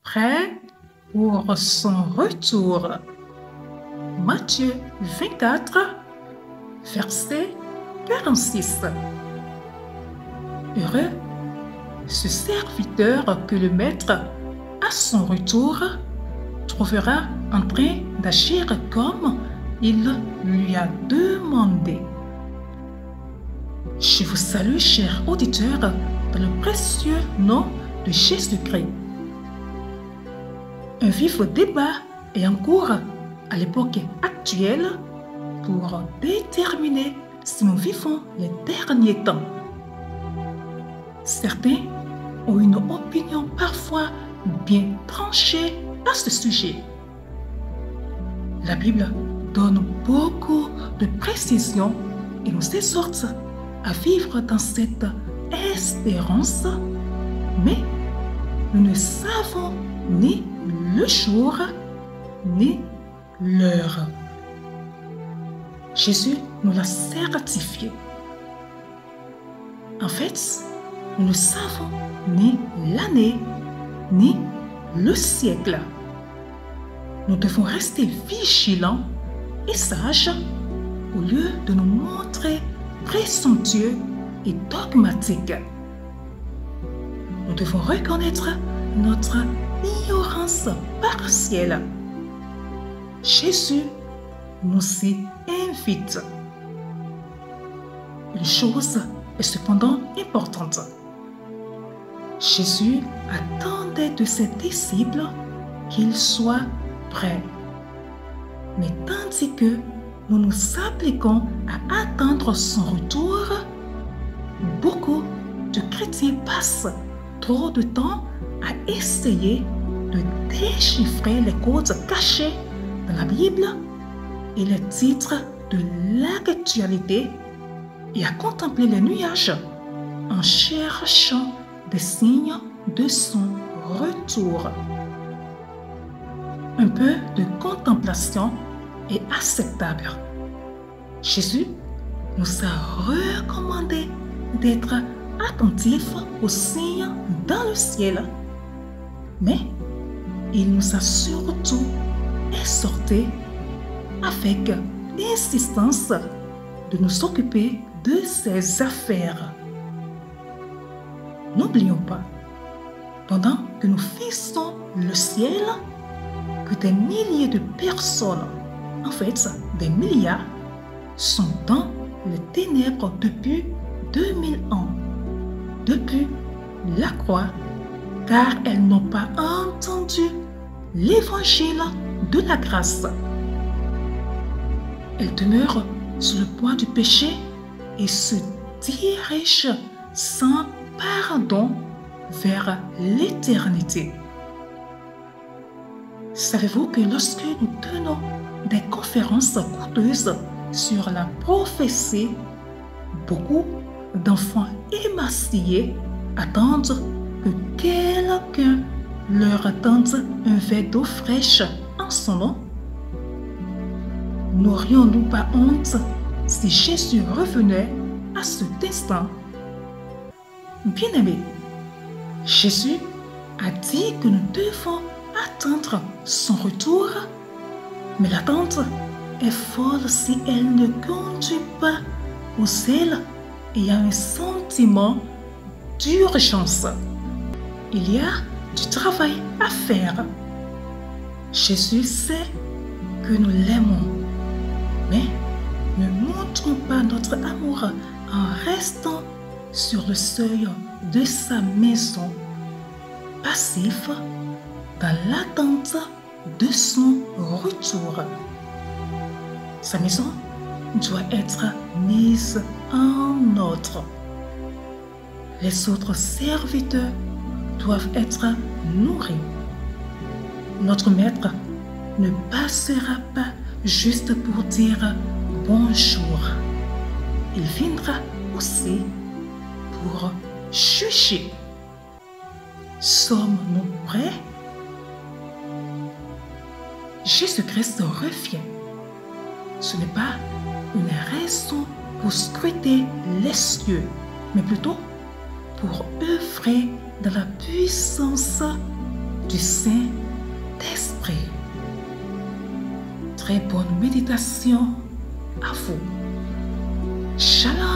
prêt pour son retour. Matthieu 24, verset 46. Heureux ce serviteur que le maître, à son retour, trouvera en train d'agir comme il lui a demandé. Je vous salue, chers auditeurs, dans le précieux nom de Jésus-Christ. Un vif débat est en cours à l'époque actuelle pour déterminer si nous vivons les derniers temps. Certains ont une opinion parfois bien tranchée à ce sujet. La Bible donne beaucoup de précisions et nous exhorte à vivre dans cette espérance, mais nous ne savons ni le jour ni l'heure. Jésus nous l'a certifié. En fait, nous ne savons ni l'année ni le siècle. Nous devons rester vigilants et sages au lieu de nous montrer présomptueux et dogmatiques. Nous devons reconnaître notre ignorance partielle. Jésus nous y invite. Une chose est cependant importante. Jésus attendait de ses disciples qu'ils soient prêts. Mais tandis que nous nous appliquons à attendre son retour, beaucoup de chrétiens passent trop de temps à essayer de déchiffrer les codes cachés dans la Bible et les titres de l'actualité et à contempler les nuages en cherchant des signes de son retour. Un peu de contemplation est acceptable. Jésus nous a recommandé d'être attentifs aux signes dans le ciel, mais il nous a surtout exhortés avec insistance de nous occuper de ses affaires. N'oublions pas, pendant que nous fixons le ciel, que des milliers de personnes, en fait des milliards, sont dans les ténèbres depuis 2000 ans, depuis la croix, car elles n'ont pas entendu l'évangile de la grâce. Elles demeurent sous le poids du péché et se dirigent sans pardon vers l'éternité. Savez-vous que lorsque nous tenons des conférences coûteuses sur la prophétie, beaucoup d'enfants émancillés attendent que quelqu'un leur tende un verre d'eau fraîche en son nom? N'aurions-nous pas honte si Jésus revenait à cet instant? Bien-aimés, Jésus a dit que nous devons attendre son retour, mais l'attente est folle si elle ne conduit pas au zèle et à un sentiment d'urgence. Il y a du travail à faire. Jésus sait que nous l'aimons, mais ne montrons pas notre amour en restant sur le seuil de sa maison, passif dans l'attente de son retour. Sa maison doit être mise en ordre. Les autres serviteurs doivent être nourris. Notre maître ne passera pas juste pour dire bonjour. Il viendra aussi pour juger. Sommes-nous prêts? Jésus-Christ revient. Ce n'est pas une raison pour scruter les cieux, mais plutôt pour œuvrer dans la puissance du Saint-Esprit. Très bonne méditation à vous. Shalom.